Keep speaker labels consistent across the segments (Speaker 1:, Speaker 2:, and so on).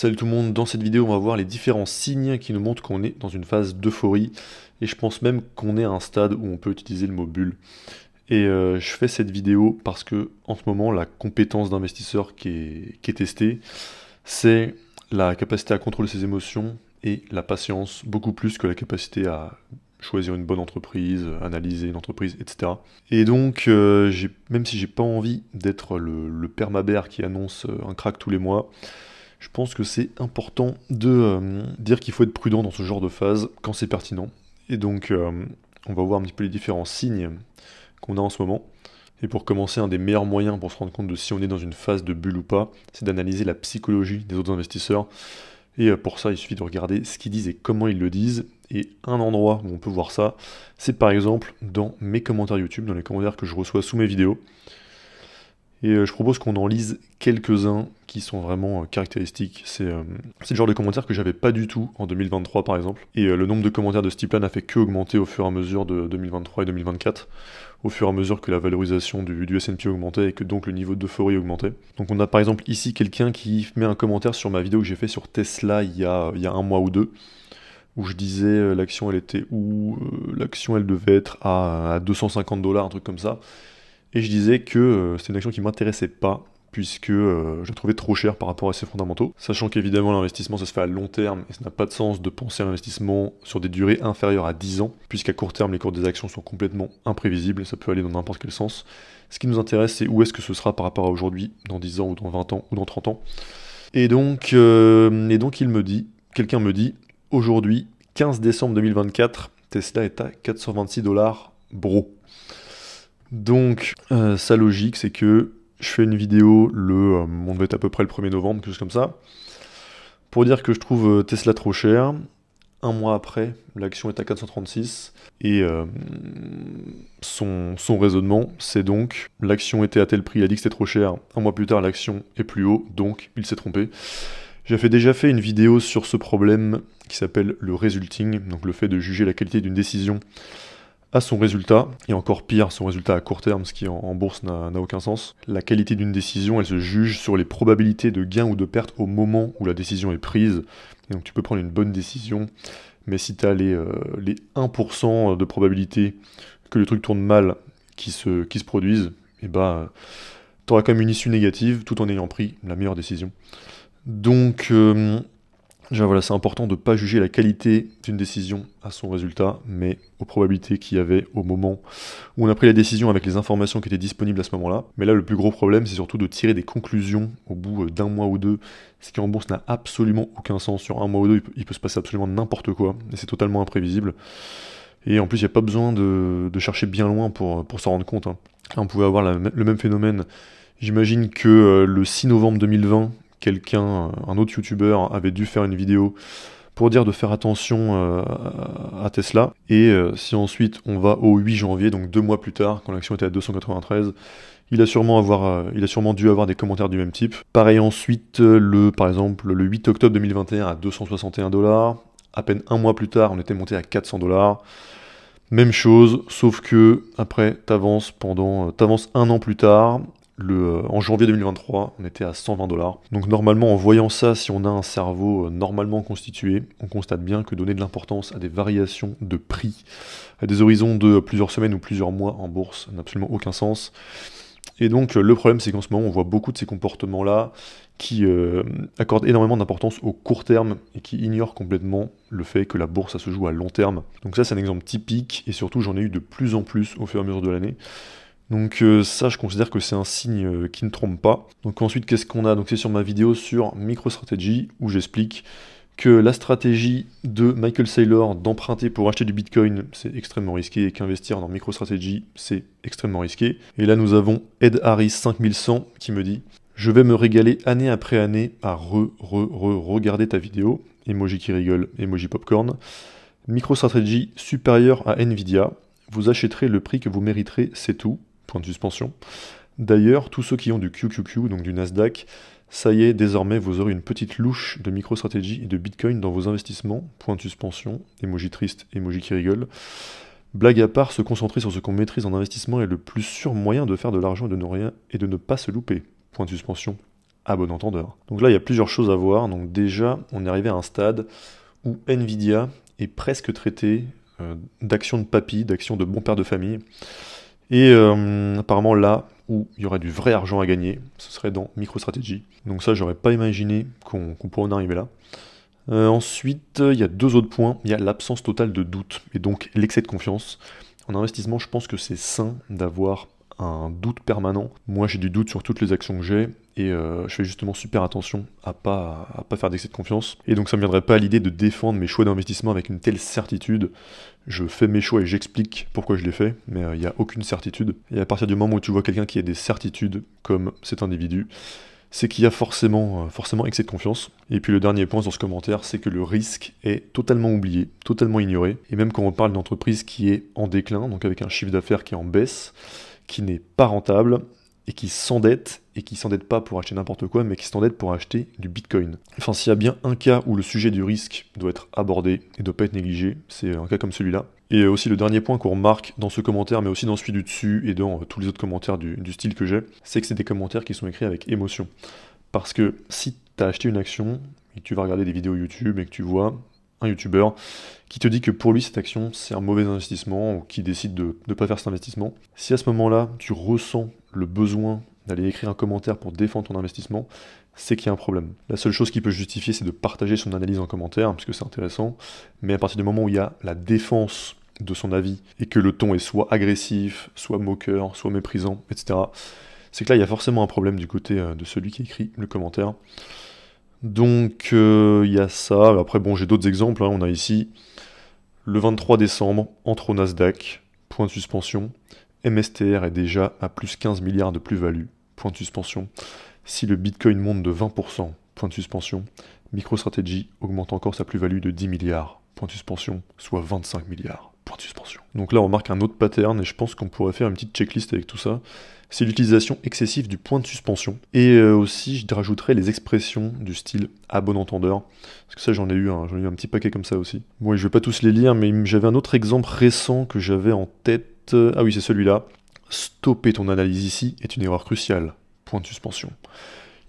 Speaker 1: Salut tout le monde, dans cette vidéo on va voir les différents signes qui nous montrent qu'on est dans une phase d'euphorie et je pense même qu'on est à un stade où on peut utiliser le mot bulle. Et je fais cette vidéo parce que en ce moment la compétence d'investisseur qui est testée, c'est la capacité à contrôler ses émotions et la patience, beaucoup plus que la capacité à choisir une bonne entreprise, analyser une entreprise, etc. Et donc, même si j'ai pas envie d'être le permabère qui annonce un crack tous les mois, je pense que c'est important de dire qu'il faut être prudent dans ce genre de phase quand c'est pertinent. Et donc, on va voir un petit peu les différents signes qu'on a en ce moment. Et pour commencer, un des meilleurs moyens pour se rendre compte de si on est dans une phase de bulle ou pas, c'est d'analyser la psychologie des autres investisseurs. Et pour ça, il suffit de regarder ce qu'ils disent et comment ils le disent. Et un endroit où on peut voir ça, c'est par exemple dans mes commentaires YouTube, dans les commentaires que je reçois sous mes vidéos. Et je propose qu'on en lise quelques-uns qui sont vraiment caractéristiques. C'est le genre de commentaires que j'avais pas du tout en 2023 par exemple. Et le nombre de commentaires de ce type-là n'a fait que augmenter au fur et à mesure de 2023 et 2024, au fur et à mesure que la valorisation du S&P augmentait et que donc le niveau d'euphorie augmentait. Donc on a par exemple ici quelqu'un qui met un commentaire sur ma vidéo que j'ai fait sur Tesla il y a un mois ou deux, où je disais l'action elle était où, l'action elle devait être à 250 $, un truc comme ça. Et je disais que c'était une action qui ne m'intéressait pas, puisque je la trouvais trop chère par rapport à ses fondamentaux. Sachant qu'évidemment l'investissement ça se fait à long terme, et ça n'a pas de sens de penser à l'investissement sur des durées inférieures à 10 ans, puisqu'à court terme les cours des actions sont complètement imprévisibles, et ça peut aller dans n'importe quel sens. Ce qui nous intéresse c'est où est-ce que ce sera par rapport à aujourd'hui, dans 10 ans, ou dans 20 ans, ou dans 30 ans. Et donc quelqu'un me dit, aujourd'hui, 15 décembre 2024, Tesla est à 426 $, bro. Donc, sa logique, c'est que je fais une vidéo on devait être à peu près le 1er novembre, quelque chose comme ça, pour dire que je trouve Tesla trop cher. Un mois après, l'action est à 436, et son raisonnement, c'est donc, l'action était à tel prix, il a dit que c'était trop cher, un mois plus tard, l'action est plus haut, donc il s'est trompé. J'avais déjà fait une vidéo sur ce problème qui s'appelle le resulting, donc le fait de juger la qualité d'une décision à son résultat, et encore pire, son résultat à court terme, ce qui en bourse n'a aucun sens. La qualité d'une décision, elle se juge sur les probabilités de gain ou de perte au moment où la décision est prise. Et donc tu peux prendre une bonne décision, mais si tu as les 1% de probabilité que le truc tourne mal qui se produisent, et bah tu auras quand même une issue négative tout en ayant pris la meilleure décision. Donc voilà, c'est important de ne pas juger la qualité d'une décision à son résultat, mais aux probabilités qu'il y avait au moment où on a pris la décision avec les informations qui étaient disponibles à ce moment-là. Mais là, le plus gros problème, c'est surtout de tirer des conclusions au bout d'un mois ou deux, ce qui en bourse n'a absolument aucun sens. Sur un mois ou deux, il peut se passer absolument n'importe quoi, et c'est totalement imprévisible. Et en plus, il n'y a pas besoin de chercher bien loin pour s'en rendre compte. Hein. On pouvait avoir le même phénomène. J'imagine que le 6 novembre 2020, un autre youtubeur avait dû faire une vidéo pour dire de faire attention à Tesla. Et si ensuite on va au 8 janvier, donc 2 mois plus tard, quand l'action était à 293, il a sûrement dû avoir des commentaires du même type. Pareil ensuite, par exemple, le 8 octobre 2021 à 261 $, à peine un mois plus tard, on était monté à 400 $. Même chose, sauf que après, t'avances un an plus tard. En janvier 2023, on était à 120 $. Donc normalement, en voyant ça, si on a un cerveau normalement constitué, on constate bien que donner de l'importance à des variations de prix, à des horizons de plusieurs semaines ou plusieurs mois en bourse, n'a absolument aucun sens. Et donc le problème, c'est qu'en ce moment, on voit beaucoup de ces comportements-là qui accordent énormément d'importance au court terme et qui ignorent complètement le fait que la bourse, ça se joue à long terme. Donc ça, c'est un exemple typique, et surtout, j'en ai eu de plus en plus au fur et à mesure de l'année. Donc ça, je considère que c'est un signe qui ne trompe pas. Donc ensuite, qu'est-ce qu'on a? Donc c'est sur ma vidéo sur MicroStrategy, où j'explique que la stratégie de Michael Saylor d'emprunter pour acheter du Bitcoin, c'est extrêmement risqué, et qu'investir dans MicroStrategy, c'est extrêmement risqué. Et là, nous avons Ed Harris 5100 qui me dit « Je vais me régaler année après année à regarder ta vidéo. » Emoji qui rigole, emoji popcorn. MicroStrategy supérieure à Nvidia. Vous achèterez le prix que vous mériterez, c'est tout. Point de suspension. D'ailleurs, tous ceux qui ont du QQQ, donc du Nasdaq, ça y est, désormais vous aurez une petite louche de MicroStrategy et de Bitcoin dans vos investissements. Point de suspension. Emoji triste, emoji qui rigole. Blague à part, se concentrer sur ce qu'on maîtrise en investissement est le plus sûr moyen de faire de l'argent et de ne pas se louper. Point de suspension. à bon entendeur. Donc là, il y a plusieurs choses à voir. Donc déjà, on est arrivé à un stade où Nvidia est presque traité d'action de papy, d'action de bon père de famille. Et apparemment là où il y aurait du vrai argent à gagner, ce serait dans MicroStrategy. Donc ça, j'aurais pas imaginé qu'on pourrait en arriver là. Ensuite, il y a deux autres points. Il y a l'absence totale de doute et donc l'excès de confiance. En investissement, je pense que c'est sain d'avoir un doute permanent. Moi, j'ai du doute sur toutes les actions que j'ai et je fais justement super attention à pas faire d'excès de confiance. Et donc, ça ne me viendrait pas à l'idée de défendre mes choix d'investissement avec une telle certitude. Je fais mes choix et j'explique pourquoi je les fais, mais il n'y a aucune certitude. Et à partir du moment où tu vois quelqu'un qui a des certitudes, comme cet individu, c'est qu'il y a forcément excès de confiance. Et puis le dernier point sur ce commentaire, c'est que le risque est totalement oublié, totalement ignoré. Et même quand on parle d'entreprise qui est en déclin, donc avec un chiffre d'affaires qui est en baisse, qui n'est pas rentable, et qui s'endette pas pour acheter n'importe quoi, mais qui s'endette pour acheter du Bitcoin. Enfin, s'il y a bien un cas où le sujet du risque doit être abordé et ne doit pas être négligé, c'est un cas comme celui-là. Et aussi le dernier point qu'on remarque dans ce commentaire, mais aussi dans celui du dessus et dans tous les autres commentaires du style que j'ai, c'est que c'est des commentaires qui sont écrits avec émotion. Parce que si tu as acheté une action, et que tu vas regarder des vidéos YouTube et que tu vois un YouTuber qui te dit que pour lui cette action c'est un mauvais investissement ou qui décide de ne pas faire cet investissement, si à ce moment-là tu ressens le besoin d'aller écrire un commentaire pour défendre ton investissement, c'est qu'il y a un problème. La seule chose qui peut justifier, c'est de partager son analyse en commentaire, parce que c'est intéressant, mais à partir du moment où il y a la défense de son avis, et que le ton est soit agressif, soit moqueur, soit méprisant, etc., c'est que là, il y a forcément un problème du côté de celui qui écrit le commentaire. Donc, il y a ça. Après, bon, j'ai d'autres exemples. On a ici, le 23 décembre, entre au Nasdaq, point de suspension. MSTR est déjà à plus 15 milliards de plus-value, point de suspension. Si le Bitcoin monte de 20%, point de suspension, MicroStrategy augmente encore sa plus-value de 10 milliards, point de suspension, soit 25 milliards, point de suspension. Donc là, on remarque un autre pattern, et je pense qu'on pourrait faire une petite checklist avec tout ça. C'est l'utilisation excessive du point de suspension. Et aussi, je rajouterais les expressions du style « à bon entendeur », parce que ça, j'en ai eu un petit paquet comme ça aussi. Bon, je vais pas tous les lire, mais j'avais un autre exemple récent que j'avais en tête. Ah oui, c'est celui-là. Stopper ton analyse ici est une erreur cruciale. Point de suspension.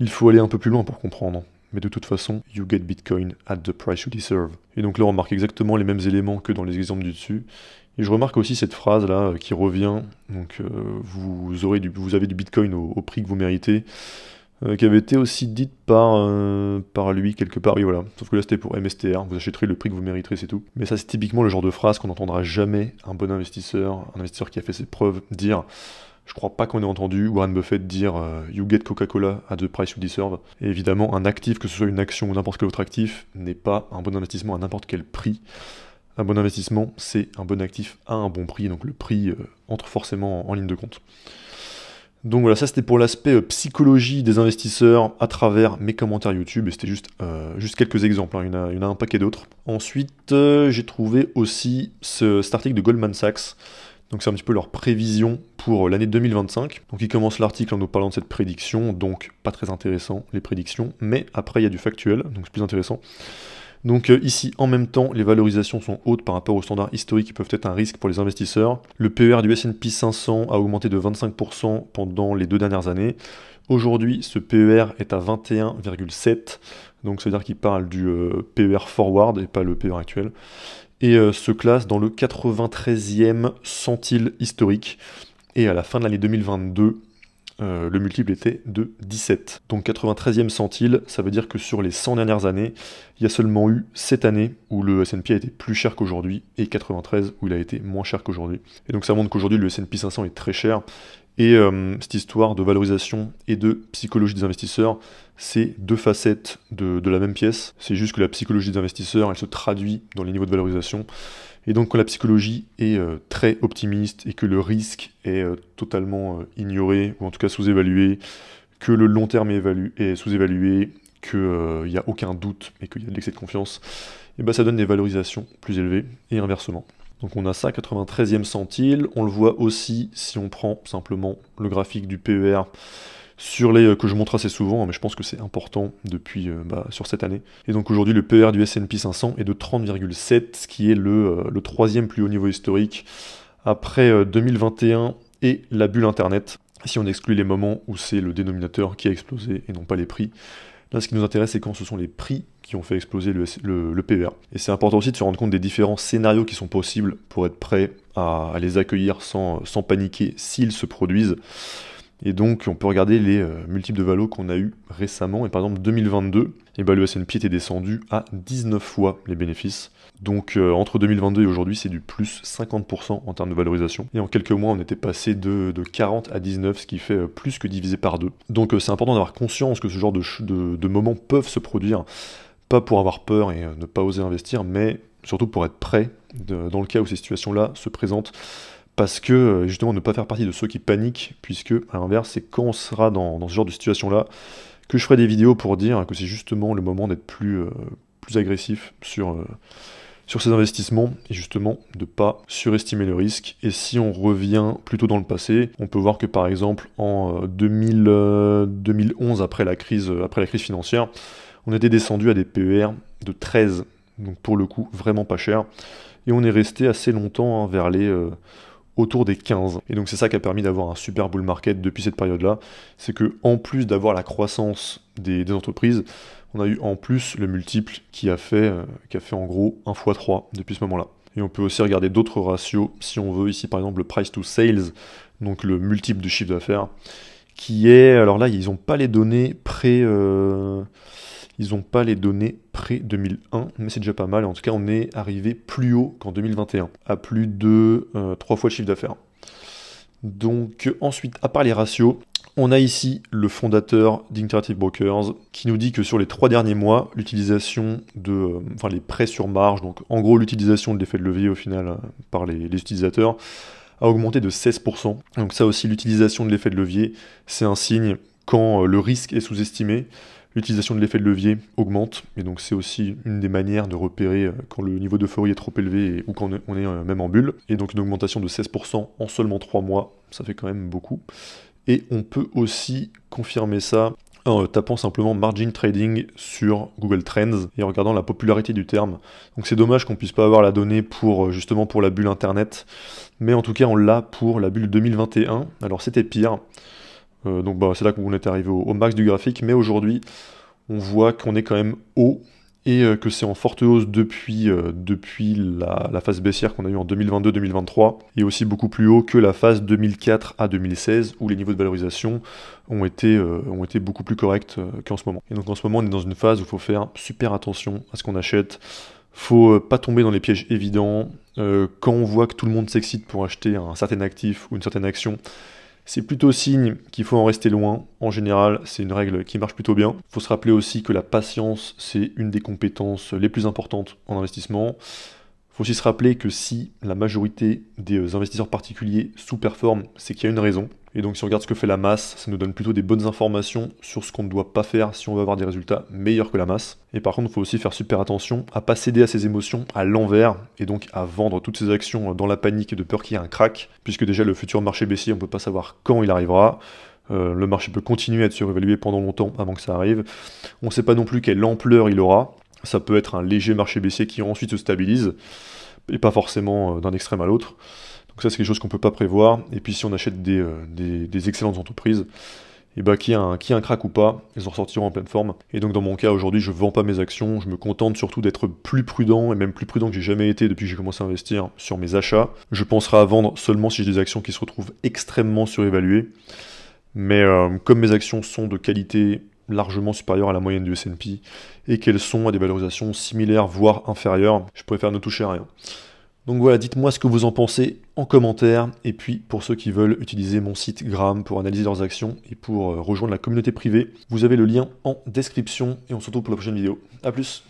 Speaker 1: Il faut aller un peu plus loin pour comprendre. Mais de toute façon, you get Bitcoin at the price you deserve. Et donc là, on remarque exactement les mêmes éléments que dans les exemples du dessus. Et je remarque aussi cette phrase-là qui revient. Donc, vous avez du Bitcoin au prix que vous méritez. Qui avait été aussi dite par lui quelque part. Oui, voilà. Sauf que là, c'était pour MSTR. Vous achèterez le prix que vous mériterez, c'est tout. Mais ça, c'est typiquement le genre de phrase qu'on n'entendra jamais un bon investisseur, un investisseur qui a fait ses preuves, dire. Je crois pas qu'on ait entendu Warren Buffett dire You get Coca-Cola at the price you deserve. Et évidemment, un actif, que ce soit une action ou n'importe quel autre actif, n'est pas un bon investissement à n'importe quel prix. Un bon investissement, c'est un bon actif à un bon prix, donc le prix entre forcément en ligne de compte. Donc voilà, ça c'était pour l'aspect psychologie des investisseurs à travers mes commentaires YouTube, et c'était juste quelques exemples, il y en a un paquet d'autres. Ensuite, j'ai trouvé aussi cet article de Goldman Sachs. Donc c'est un petit peu leur prévision pour l'année 2025. Donc ils commencent l'article en nous parlant de cette prédiction, donc pas très intéressant les prédictions, mais après il y a du factuel, donc c'est plus intéressant. Donc ici, en même temps, les valorisations sont hautes par rapport aux standards historiques qui peuvent être un risque pour les investisseurs. Le PER du S&P 500 a augmenté de 25% pendant les 2 dernières années. Aujourd'hui, ce PER est à 21,7, donc ça veut dire qu'il parle du PER forward et pas le PER actuel. Et se classe dans le 93e centile historique. Et à la fin de l'année 2022, le multiple était de 17. Donc 93e centile, ça veut dire que sur les 100 dernières années, il y a seulement eu 7 années où le S&P a été plus cher qu'aujourd'hui, et 93 où il a été moins cher qu'aujourd'hui. Et donc ça montre qu'aujourd'hui le S&P 500 est très cher. Et cette histoire de valorisation et de psychologie des investisseurs, c'est deux facettes de la même pièce. C'est juste que la psychologie des investisseurs, elle se traduit dans les niveaux de valorisation. Et donc quand la psychologie est très optimiste et que le risque est totalement ignoré, ou en tout cas sous-évalué, que le long terme est sous-évalué, qu'il n'y a aucun doute et qu'il y a de l'excès de confiance, et ben ça donne des valorisations plus élevées, et inversement. Donc on a ça, 93e centile. On le voit aussi si on prend simplement le graphique du PER sur les que je montre assez souvent, mais je pense que c'est important depuis sur cette année. Et donc aujourd'hui le PER du S&P 500 est de 30,7, ce qui est le troisième plus haut niveau historique après 2021 et la bulle Internet. si on exclut les moments où c'est le dénominateur qui a explosé et non pas les prix. Là, ce qui nous intéresse, c'est quand ce sont les prix qui ont fait exploser le PER. Et c'est important aussi de se rendre compte des différents scénarios qui sont possibles pour être prêt à les accueillir sans paniquer s'ils se produisent. Et donc, on peut regarder les multiples de valos qu'on a eu récemment. Et par exemple, 2022, le S&P était descendu à 19 fois les bénéfices. Donc, entre 2022 et aujourd'hui, c'est du plus 50% en termes de valorisation. Et en quelques mois, on était passé de 40 à 19, ce qui fait plus que divisé par 2. Donc, c'est important d'avoir conscience que ce genre de moments peuvent se produire. Pas pour avoir peur et ne pas oser investir, mais surtout pour être prêt dans le cas où ces situations-là se présentent. Parce que, justement, ne pas faire partie de ceux qui paniquent, puisque, à l'inverse, c'est quand on sera dans ce genre de situation-là que je ferai des vidéos pour dire que c'est justement le moment d'être plus agressif sur ces investissements, et justement, de ne pas surestimer le risque. Et si on revient plutôt dans le passé, on peut voir que, par exemple, en 2011, après la crise financière, on était descendu à des PER de 13, donc pour le coup, vraiment pas cher. Et on est resté assez longtemps vers autour des 15. Et donc c'est ça qui a permis d'avoir un super bull market depuis cette période-là. C'est que en plus d'avoir la croissance des entreprises, on a eu en plus le multiple qui a fait en gros 1 x 3 depuis ce moment-là. Et on peut aussi regarder d'autres ratios, si on veut, ici par exemple le price to sales, donc le multiple de chiffre d'affaires, qui est, alors là ils n'ont pas les données pré 2001, mais c'est déjà pas mal. En tout cas, on est arrivé plus haut qu'en 2021, à plus de 3 fois le chiffre d'affaires. Donc ensuite, à part les ratios, on a ici le fondateur d'Interactive Brokers qui nous dit que sur les 3 derniers mois, l'utilisation les prêts sur marge, donc en gros l'utilisation de l'effet de levier au final par les utilisateurs, a augmenté de 16%. Donc ça aussi, l'utilisation de l'effet de levier, c'est un signe quand le risque est sous-estimé. L'utilisation de l'effet de levier augmente, et donc c'est aussi une des manières de repérer quand le niveau d'euphorie est trop élevé ou quand on est même en bulle. Et donc une augmentation de 16% en seulement 3 mois, ça fait quand même beaucoup. Et on peut aussi confirmer ça en tapant simplement margin trading sur Google Trends et en regardant la popularité du terme. Donc c'est dommage qu'on puisse pas avoir la donnée justement pour la bulle internet, mais en tout cas on l'a pour la bulle 2021. Alors c'était pire. Donc c'est là qu'on est arrivé au max du graphique, mais aujourd'hui on voit qu'on est quand même haut et que c'est en forte hausse depuis la phase baissière qu'on a eue en 2022-2023 et aussi beaucoup plus haut que la phase 2004 à 2016 où les niveaux de valorisation ont été beaucoup plus corrects qu'en ce moment. Et donc en ce moment on est dans une phase où il faut faire super attention à ce qu'on achète. Faut pas tomber dans les pièges évidents. Quand on voit que tout le monde s'excite pour acheter un certain actif ou une certaine action, c'est plutôt signe qu'il faut en rester loin. En général, c'est une règle qui marche plutôt bien. Il faut se rappeler aussi que la patience, c'est une des compétences les plus importantes en investissement. Il faut aussi se rappeler que si la majorité des investisseurs particuliers sous-performent, c'est qu'il y a une raison. Et donc si on regarde ce que fait la masse, ça nous donne plutôt des bonnes informations sur ce qu'on ne doit pas faire si on veut avoir des résultats meilleurs que la masse. Et par contre, il faut aussi faire super attention à ne pas céder à ses émotions à l'envers, et donc à vendre toutes ses actions dans la panique et de peur qu'il y ait un crack, puisque déjà le futur marché baissier, on ne peut pas savoir quand il arrivera. Le marché peut continuer à être surévalué pendant longtemps avant que ça arrive. On ne sait pas non plus quelle ampleur il aura. Ça peut être un léger marché baissier qui ensuite se stabilise, et pas forcément d'un extrême à l'autre. Donc ça c'est quelque chose qu'on ne peut pas prévoir. Et puis si on achète des excellentes entreprises, et qu'il y ait un crack ou pas, elles en ressortiront en pleine forme. Et donc dans mon cas aujourd'hui, je ne vends pas mes actions, je me contente surtout d'être plus prudent, et même plus prudent que j'ai jamais été depuis que j'ai commencé à investir sur mes achats. Je penserai à vendre seulement si j'ai des actions qui se retrouvent extrêmement surévaluées. Mais comme mes actions sont de qualité largement supérieure à la moyenne du S&P et qu'elles sont à des valorisations similaires voire inférieures, je préfère ne toucher à rien. Donc voilà, dites-moi ce que vous en pensez en commentaire, et puis pour ceux qui veulent utiliser mon site Gram pour analyser leurs actions et pour rejoindre la communauté privée, vous avez le lien en description, et on se retrouve pour la prochaine vidéo. A plus.